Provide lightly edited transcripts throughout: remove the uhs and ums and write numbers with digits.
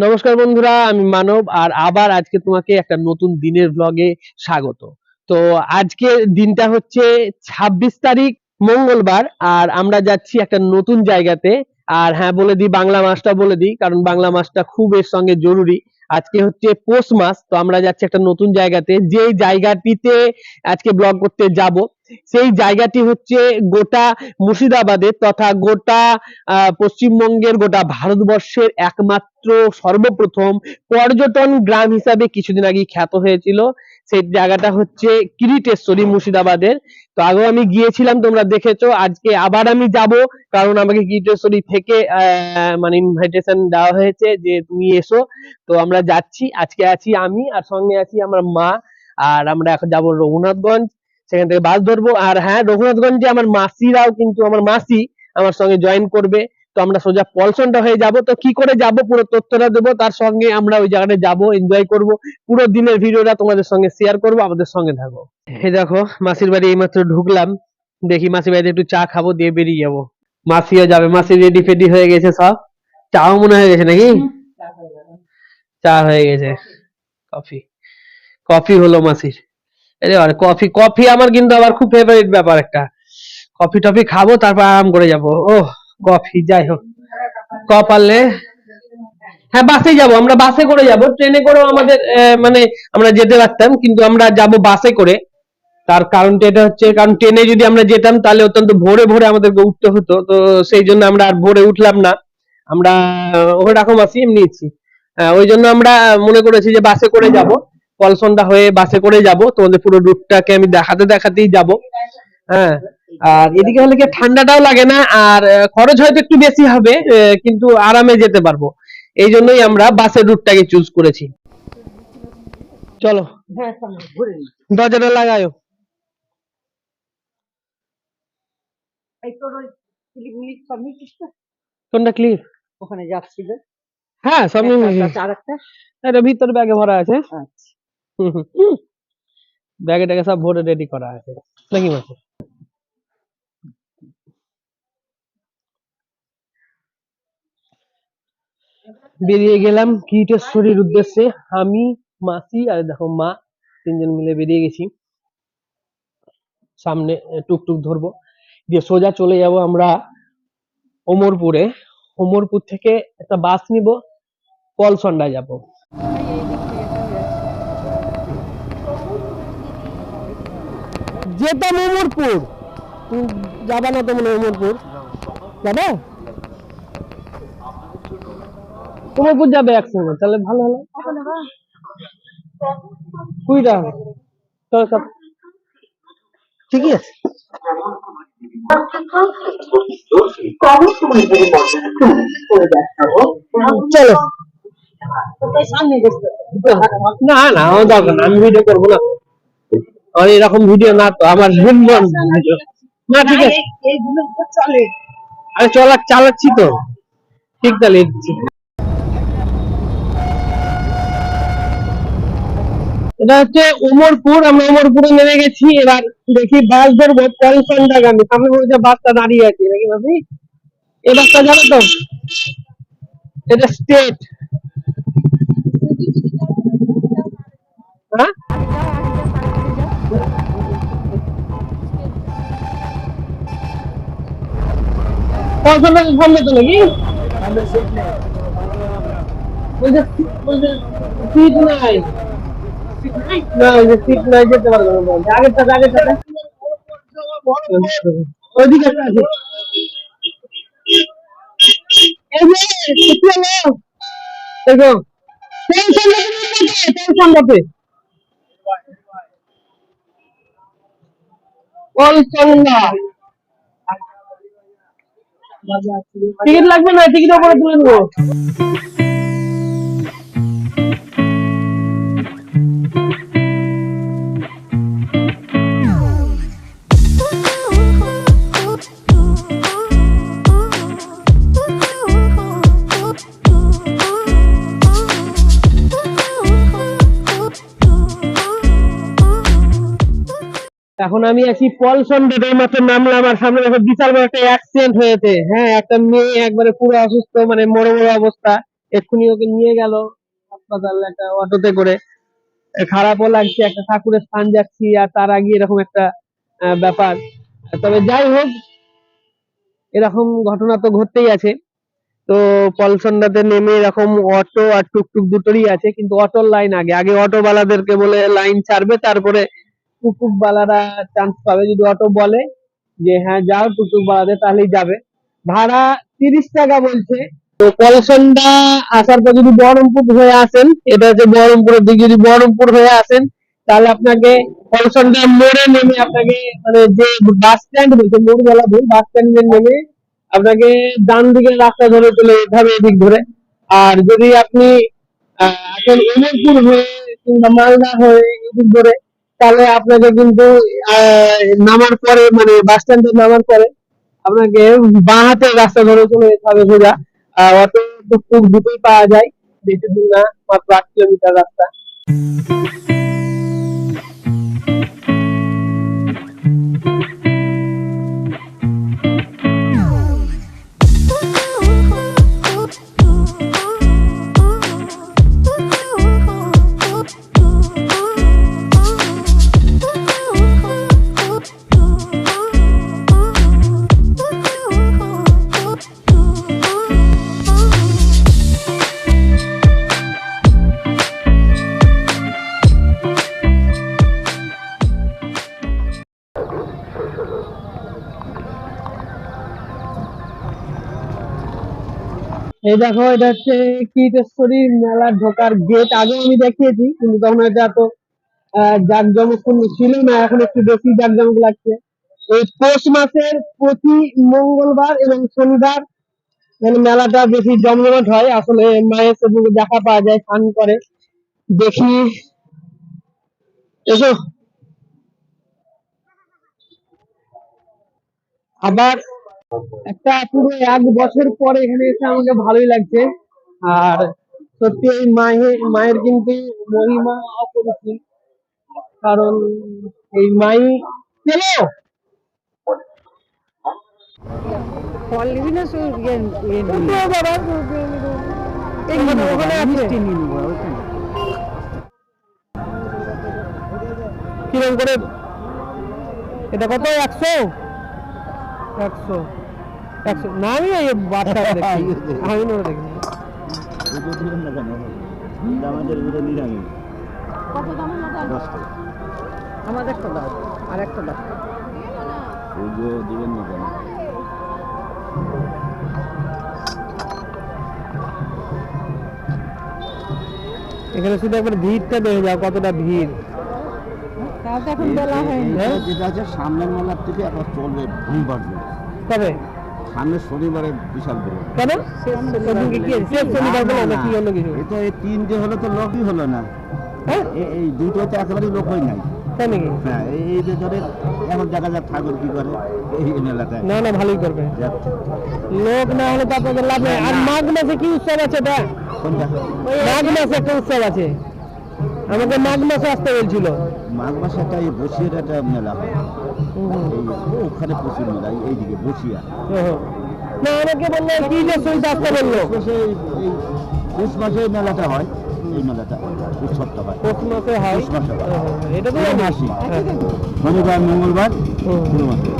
নমস্কার বন্ধুরা, আমি মানব আর আবার আজকে তোমাকে একটা নতুন দিনের ব্লগে স্বাগত। তো আজকে দিনটা হচ্ছে ২৬ তারিখ মঙ্গলবার আর আমরা যাচ্ছি একটা নতুন জায়গাতে। আর হ্যাঁ, বলে দিই বাংলা মাসটা বলে দিই, কারণ বাংলা মাসটা খুব এর সঙ্গে জরুরি। আজকে হচ্ছে পৌষ মাস, তো আমরা যাচ্ছি একটা নতুন জায়গাতে, যেই জায়গাটিতে আজকে ব্লগ করতে যাব। সেই জায়গাটি হচ্ছে গোটা মুর্শিদাবাদের তথা গোটা পশ্চিমবঙ্গের, গোটা ভারতবর্ষের একমাত্র সর্বপ্রথম পর্যটন গ্রাম হিসাবে কিছুদিন আগে খ্যাত হয়েছিল। সেই জায়গাটা হচ্ছে কিরিটেশ্বরী, মুর্শিদাবাদের। তো আগেও আমি গিয়েছিলাম, তোমরা দেখেছো। আজকে আবার আমি যাব, কারণ আমাকে কিরিটেশ্বরী থেকে মানে ইনভাইটেশন দেওয়া হয়েছে যে তুমি এসো। তো আমরা যাচ্ছি। আজকে আছি আমি, আর সঙ্গে আছি আমার মা। আর আমরা এখন যাব রঘুনাথগঞ্জ, সেখান থেকে বাস ধরবো। আর হ্যাঁ, রঘুনাথগঞ্জে আমার মাসিরাও, কিন্তু আমার মাসি আমার সঙ্গে জয়েন করবে। তো আমরা সোজা পলসনটা হয়ে যাব। তো কি করে যাব পুরো তথ্যটা দেবো, তার সঙ্গে আমরা ওই জায়গাটা যাব, এনজয় করব। পুরো দিনের ভিডিওটা তোমাদের সঙ্গে শেয়ার করব, আমাদের সঙ্গে থাকো। এই দেখো, মাসির বাড়ি এইমাত্র ঢুকলাম। দেখি মাসির বাড়িতে একটু চা খাবো, দিয়ে বেরিয়ে যাবো। মাসিও যাবে, মাসি রেডি ফেডি হয়ে গেছে সব। চাও মনে হয়ে গেছে নাকি? চা হয়ে গেছে। কফি, কফি হলো মাসির। আরে আর কফি, কফি আমার কিন্তু আবার খুব ফেভারিট ব্যাপার একটা। কফি টফি খাবো, তারপর আরাম করে যাবো। ওহ, কফি, যাই হোক। পারলে হ্যাঁ, বাসে যাব, আমরা বাসে করে যাব। ট্রেনে করেও আমাদের মানে আমরা যেতে পারতাম, কিন্তু আমরা যাব বাসে করে। তার কারণটা এটা হচ্ছে, কারণ ট্রেনে যদি আমরা যেতাম তাহলে অত্যন্ত ভোরে ভোরে আমাদেরকে উঠতে হতো। তো সেই জন্য আমরা আর ভোরে উঠলাম না। আমরা ওরকম আছি এমনিছি। ওই জন্য আমরা মনে করেছি যে বাসে করে যাব। পলসনটা হয়ে বাসে করে যাব, তোমাদের পুরো রুটটাকে আমি দেখাতে দেখাতেই যাব। হ্যাঁ, আর এদিকে হলে কি ঠান্ডাটাও লাগে না, আর খরচ হয়তো একটু বেশি হবে, কিন্তু আরামে যেতে পারবো। এই জন্যই আমরা বাসের রুটটাকে চুজ করেছি। চলো, দরজাটা লাগায়ো। কোনটা ক্লিপ? ওখানে যাচ্ছিল। হ্যাঁ, সব নিয়ে আরেকটা এটা ভিতর ব্যাগে ভরা আছে। ব্যাগে ট্যাগে সব ভরে রেডি করা আছে নাকি মাসে? বেরিয়ে গেলাম কিরিটেশ্বরীর উদ্দেশ্যে। আমি, মাসি আর দেখো মা, তিনজন মিলে বেরিয়ে গেছি। সামনে টুকটুক ধরবো, দিয়ে সোজা চলে যাব আমরা ওমরপুরে। ওমরপুর থেকে একটা বাস নিব, পলসন্ডা যাব। যেতাম ওমরপুর, যাবা না তো মনে? ওমরপুর যাবে, ওমরপুর যাবে একসঙ্গে, তাহলে ভালো হলো। কুড়িটা চলো, সব ঠিকই আছে। চলো, না না, আমার দরকার না, আমি ভিডিও করবো না। আমার এরকম ভিডিও না তো, আমার না, ঠিক আছে। আরে চালাচ্ছি তো, ঠিক তাহলে। এটা হচ্ছে উমরপুর, আমরা উমরপুরে নেমে গেছি। এবার দেখি বাস ধরবো পলসনডাগামী। সামনে মনে হচ্ছে বাসটা দাঁড়িয়ে আছে নাকি ভাবি? এই বাসটা জানো তো, এটা স্টেট। হ্যাঁ, পলসনডাগামী সামনে তো নাকি? সিট নাই, না ওই যে সিট নাই, যেতে পারবো না। আগেরটা ওইদিকে একটা আছে। এই যে কি হলো দেখো, পলসনডাতে পলসনডা। টিকিট লাগবে না, টিকিট ওপরে তুলে দেবো। এখন আমি আছি পলসনডাতে, মাত্র নামলাম। আর সামনে দেখো বিশাল বড় একটা অ্যাক্সিডেন্ট হয়েছে। হ্যাঁ, একটা মেয়ে একবারে পুরো অসুস্থ, মানে মরো মরো অবস্থা। এক্ষুনি ওকে নিয়ে গেল হাসপাতাল একটা অটোতে করে। খারাপও লাগছে, একটা ঠাকুরের স্থান যাচ্ছি আর তার আগে এরকম একটা ব্যাপার। তবে যাই হোক, এরকম ঘটনা তো ঘটতেই আছে। তো পলসন্ডাতে নেমে এরকম অটো আর টুকটুক দুটোরই আছে, কিন্তু অটোর লাইন আগে আগে অটোওয়ালাদেরকে বলে লাইন ছাড়বে, তারপরে টুকটুক বালারা চান্স পাবে। যদি অটো বলে যে হ্যাঁ যাও টুকটুক বালাদের, তাহলেই যাবে। ভাড়া 30 টাকা বলছে। তো পলসন্ডা আসার পর যদি বহরমপুর হয়ে আসেন, এটা হচ্ছে বহরমপুরের দিকে, যদি বহরমপুর হয়ে আসেন তাহলে আপনাকে পলসন্ডা মোড়ে নেমে আপনাকে, মানে যে বাস স্ট্যান্ড বলছে, মোড় বলা ভুল, বাস স্ট্যান্ডে নেমে আপনাকে ডান দিকের রাস্তা ধরে চলে যেতে হবে এদিক ধরে। আর যদি আপনি এখন উদয়পুর হয়ে কিংবা মালদা হয়ে এদিক ধরে, তাহলে আপনাকে কিন্তু নামার পরে, মানে বাস স্ট্যান্ডে নামার পরে আপনাকে বাঁ হাতের রাস্তা ধরে চলে যেতে হবে সোজা। অটো টুকটুক দুটোই পাওয়া যায়, বেশি দূর না, মাত্র 8 কিলোমিটার রাস্তা। এই দেখো, এটা হচ্ছে কীটেশ্বরী মেলা ঢোকার গেট। আগেও আমি দেখিয়েছি, কিন্তু তখন এটা এত জাঁকজমকপূর্ণ ছিল না, এখন একটু বেশি জাঁকজমক লাগছে। এই পৌষ মাসের প্রতি মঙ্গলবার এবং শনিবার মানে মেলাটা বেশি জমজমাট হয়। আসলে মায়ের সেদিকে দেখা পাওয়া যায়, স্নান করে। দেখি, এসো। আবার একটা পুরো 1 বছর পরে এখানে এসে আমাকে ভালোই লাগছে। আর সত্যি এই মায়ের কিন্তু মহিমা অপরিসীম। কারণ এই মাই চলো কিরকম করে, এটা কত? 100 না, আমি এই বাচ্চা দেখি, আমি না দেখি। আমাদের একটা দাও, আর একটা দাও। এখানে শুধু একবার ভিড়টা দেখে যাও, কতটা ভিড়। এখন বলা হয়নি, যেটা আছে সামনের মেলার থেকে এখন চলবে ভিড় বাড়বে। তবে সামনের শনিবারে বিশাল ভিড়। কেন? শনিবার বলে নাকি অন্য কিছু? এটা এই 3টে হলো তো লোকই হলো না, এই দুটোতে একেবারেই লোকই নাই। তাই নাকি? হ্যাঁ, এই যে ধরে এখন দেখা যাক ঠাকুর কি করে এই মেলাটায়। না না, ভালোই করবে, লোক না হলে তো আপনাদের লাভ নেই। আর মাঘ মাসে কি উৎসব আছে? এটা মাঘ মাসে একটা উৎসব আছে, আমাকে মাঘ মাসে আসতে বলছিল। মাঘ মাসে একটা এই বসিয়ার একটা মেলা হয়, ওখানে প্রচুর মেলা, এইদিকে বসিয়া। না, আমাকে বললো কি যে সইতে আসতে বললো। এই পৌষ মাসে মেলাটা হয়, এই মেলাটা উৎসবটা হয় পৌষ মাসে হয়। এটা তো মাসি, শনিবার মঙ্গলবার পুরো মাসে।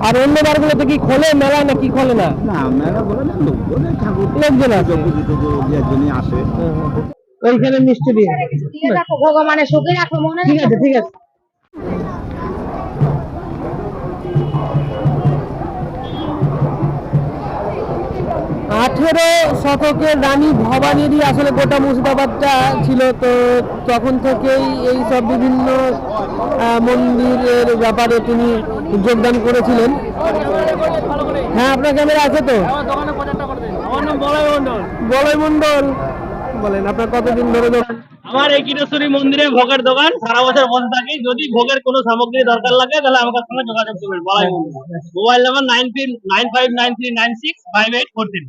আর অন্য বার গুলোতে কি খোলে মেলা না কি খোলে না? না, মেলা বলে না, লোকজন ঠাকুর লোকজন আছে, আসে। ওইখানে মিষ্টি দিয়ে রাখো, ভগবানের সুখে রাখো, মনে। ঠিক আছে ঠিক আছে। 18 শতকের রানী ভবানীরই আসলে গোটা মুর্শিদাবাদটা ছিল। তো তখন থেকেই এই সব বিভিন্ন মন্দিরের ব্যাপারে তিনি যোগদান করেছিলেন। হ্যাঁ, আপনার ক্যামেরা আছে তো? বলয় মন্ডল। বলেন, আপনার কতদিন ধরে দোকান? আমার এই কীটেশ্বরী মন্দিরে ভোগের দোকান, সারা বছর বসে থাকি। যদি ভোগের কোনো সামগ্রী দরকার লাগে তাহলে আমার সঙ্গে যোগাযোগ করবেন। বলাই মন্ডল, মোবাইল নাম্বার 939593965843।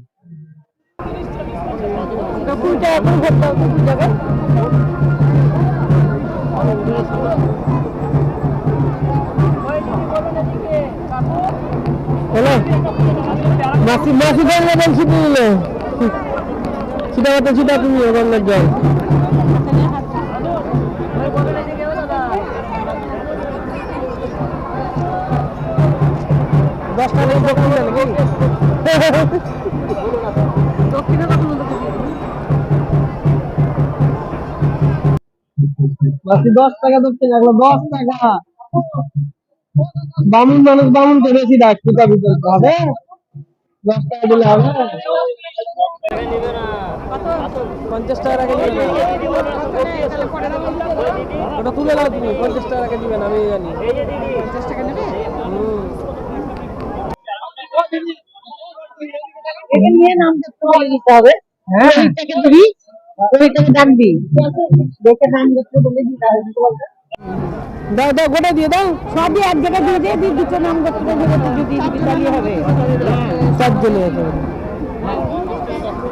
হ্যালো, মাসি মাসি বললে বলছি দিলে ছিটা মতো ছিটা তুমি গঙ্গার জল। বাকি 10 টাকা ধরতে লাগলো, 10 টাকা। বামুন মানুষ বামুনকে বেশি ডাক, পিতা বিতর্ক হবে। 10 টাকা দিলে হবে? 50 টাকা রাখে দিবেন। ওটা তুলে নাও তুমি, 50 টাকা রাখে দিবেন, আমি জানি। 50 টাকা নেবে? এটা নিয়ে নাম দিতে হবে। হ্যাঁ, এইটাকে ধরি, ওইটাকে ডাকবি, দেখে নাম দিতে বলে দিতে হবে। দাও দাও, গোটা দিয়ে দাও, সবই এক জায়গায় দিয়ে দিয়ে দিই, দুটো নাম করতে যদি দিবি তাহলে হবে। চারজনে আছে।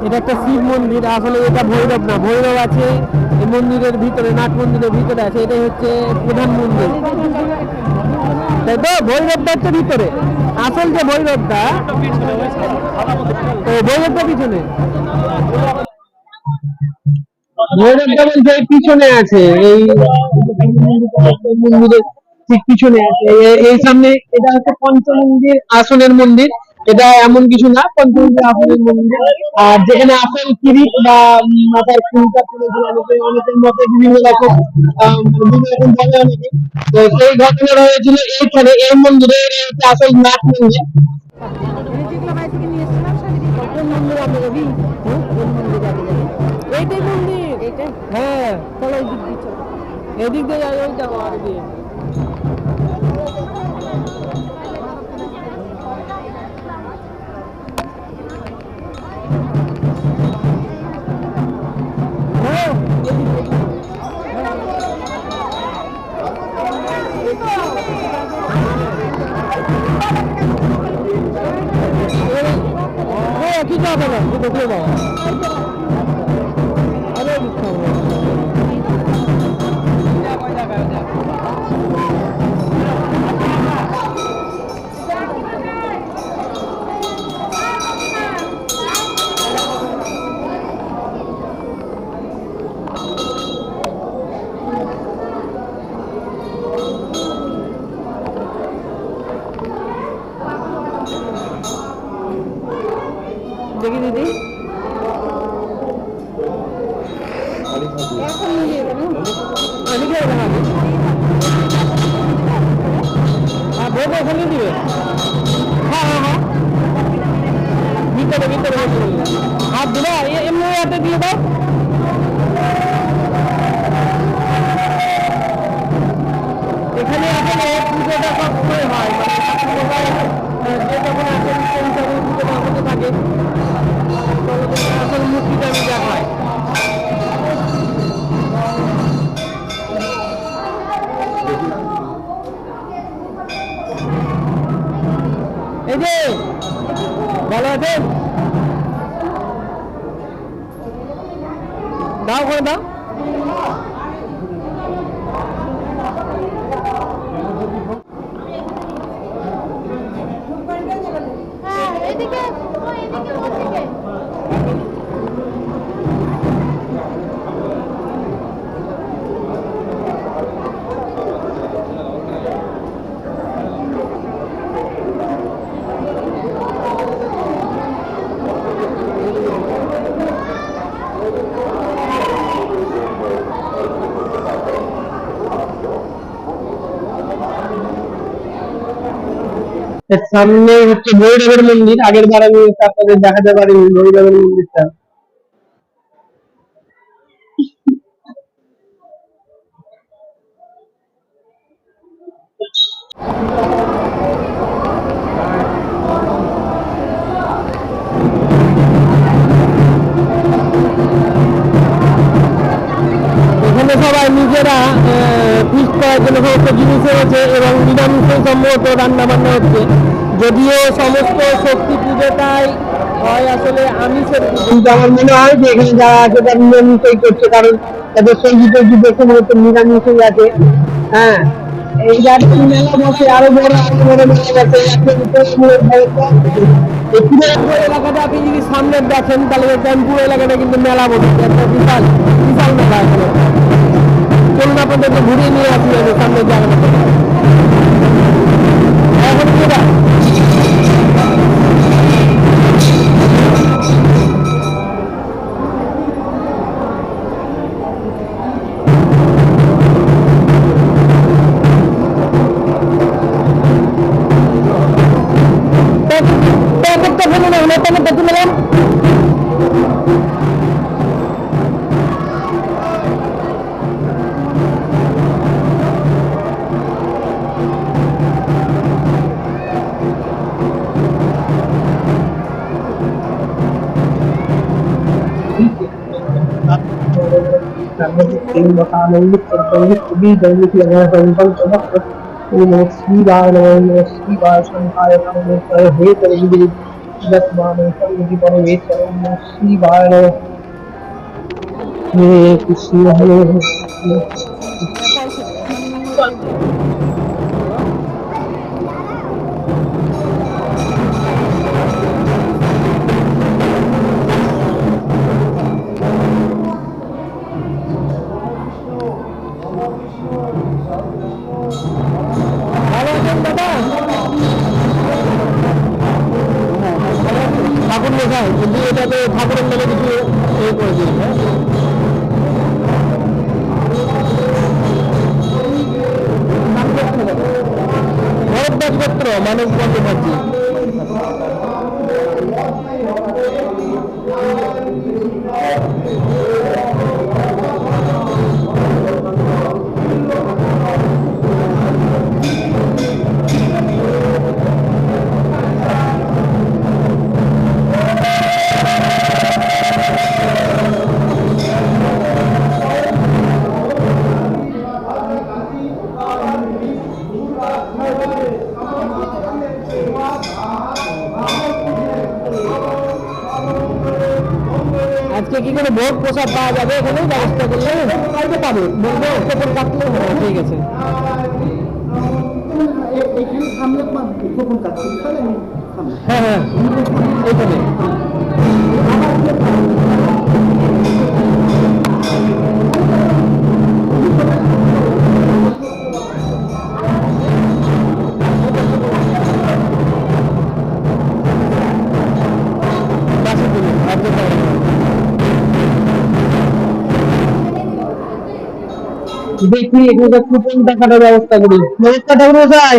এটা একটা শিব মন্দির, আসলে এটা ভৈরব না, ভৈরব আছে এই মন্দিরের ভিতরে, নাট মন্দিরের ভিতরে আছে, এটাই হচ্ছে প্রধান মন্দির, তাই তো? ভৈরবটা হচ্ছে ভিতরে, আসল যে ভৈরবটা, ও ভৈরবটা পিছনে, ভৈরবটা বলছে এই পিছনে আছে, এই মন্দিরের ঠিক পিছনে আছে, এই সামনে। এটা হচ্ছে পঞ্চমন্দির আসনের মন্দির, এটা এমন কিছু না, পঞ্চমন্দির আসনের মন্দির। আর যেখানে আসল কিরিট বা মাথার চুলটা তুলেছিল অনেকের মতে বিভিন্ন রকম বিভিন্ন রকম বলে অনেকে, তো সেই ঘটনা হয়েছিল এইখানে, এই মন্দিরে। এটা হচ্ছে আসল নাট মন্দির। এইটাই মন্দির, হ্যাঁ, চলো এই দিক দিয়ে, চলো এদিক দিয়ে যাই, ওই যাবো আর দিয়ে। কি যাবে না, ঢুকে যাও। দেখি দিদি, ওখানে দিবে। হ্যাঁ হ্যাঁ হ্যাঁ, ভিতরে ভিতরে হাত দিলে এমনি হাতে দিয়ে দাও। এখানে আসলে পুজোটা সবসময় হয়, মানে যে যখন আসে সেই হিসাবে পুজোটা হতে থাকে, আসল মূর্তিটা আমি দেখায়। এই যে ভালো আছেন, দাও করে দাও। সামনে হচ্ছে ভৈরবের মন্দির, আগের বার আমি আপনাদের দেখাতে পারিনি ভৈরবের মন্দিরটা। এখানে সবাই নিজেরা ফিস্ট করার জন্য সমস্ত জিনিস হয়েছে এবং নিরামিষে সম্ভবত রান্না বান্না হচ্ছে, যদিও সমস্ত শক্তি পুজোটাই হয় আসলে আমিষের। কিন্তু আমার মনে হয় যে এখানে যারা আছে তারা নিরামিষই করছে, কারণ তাদের সবজি টবজি দেখে মনে হচ্ছে নিরামিষই আছে। হ্যাঁ, এই গাড়ির মেলা বসে আরো বড় মেলা বসে এই পুরো এলাকাটা আপনি যদি সামনে দেখেন তাহলে দেখবেন পুরো এলাকাটা কিন্তু মেলা বসে একটা বিশাল বিশাল মেলা এখানে। চলুন আপনাদেরকে ঘুরিয়ে নিয়ে আসি আমি সামনের জায়গাটা। এখন কি এটা? প্যাকেটটা ফেলে না হলে প্যাকেটটা তুলে নেন। ঠাকুর লেখায় কিন্তু এটাতে ঠাকুরের নামে কিছু করে দিয়েছে। ভরদ্বাজ মানব বন্দ্যোপাধ্যায়। আজকে কি করে ভোগ প্রসাদ পাওয়া যাবে এখানে ব্যবস্থা করলে কালকে পাবে বলবো কুপন কাটলে ঠিক আছে। হ্যাঁ হ্যাঁ এইখানে দেখি এখানকার কুপন টাকাটার ব্যবস্থা করি। নমস্কার ঠাকুর মশাই।